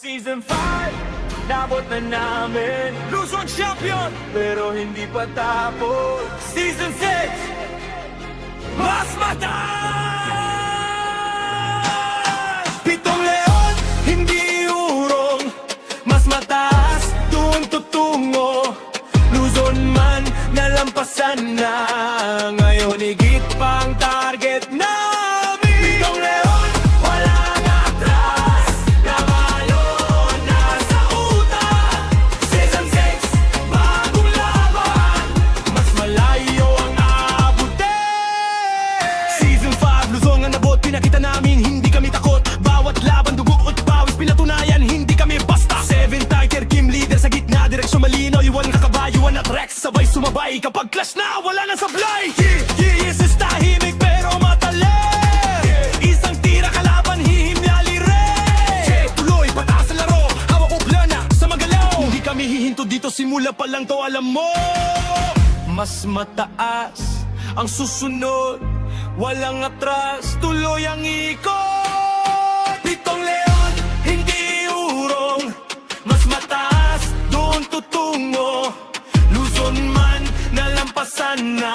Season 5, nabot na namin Luzon Champion, pero hindi pa tapos. Season 6, mas mataas. Pitong leon, hindi urong, mas mataas, doon tutungo. Luzon man, nalampasan na, ngayon higit pang target namin. Pitong leon, walang atras, nabalon na sa utak. Season 6, bagong laban, mas malayo ang abutin. Season 5, Luzon nga nabot, pinakita namin hindi kami takot. Bawat laban, dugo at pawis, pinatunayan hindi kami basta. 7 Tiger, Kim leader sa gitna, direksyon malinaw, iwan kakabayuan at Rex, sabay sumabay. Kapag clash na, wala nang sablay. Yes, is tahimik pero matalim. Isang tira kalaban, hihimyali rin. Tuloy, pataas sa laro, hawak ko plana sa magalaw. Hindi kami hihinto dito, simula pa lang to, alam mo. Mas mataas ang susunod, walang atras, tuloy ang ikot. Pitong leon, hindi urong, mas mataas, doon tutungo. Luzon man, nalampasan na,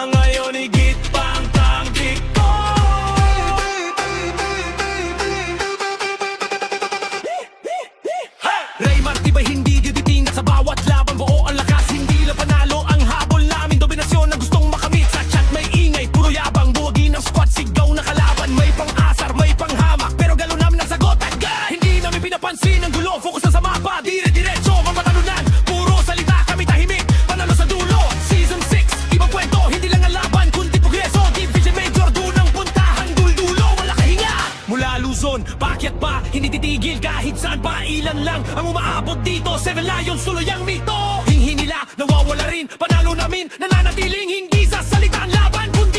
ngayon higit pang tangkik ko. Ray Martibay, hindi ditindak sa bawat laban, buo ang lakas, hindi lang panalo ang habol namin. Dominasyon na gustong makamit, sa chat may ingay, puro yabang, buwagin ang squad, sigaw na kalaban. May pang-asar, may panghamak, pero galo namin ang sagot agad. Hindi namin pinapansin ang gulo, focus na sa mapa, dire-diretso, mamatalunan. Puro salita, kami tahimik, panalo sa dulo. Season 6, ibang kwento, hindi lang ang laban, kundi progreso. Division Major, doon ang puntahan, dul-dulo, wala kahinga. Mula Luzon, paakyat pa, hindi titigil kahit saan pa. Ilan lang ang umaabot dito, 7 Lions, tuloy ang mito. Hinghi nila, nawawala rin, panalo namin, nananatiling hindi sa salita ang laban, kundi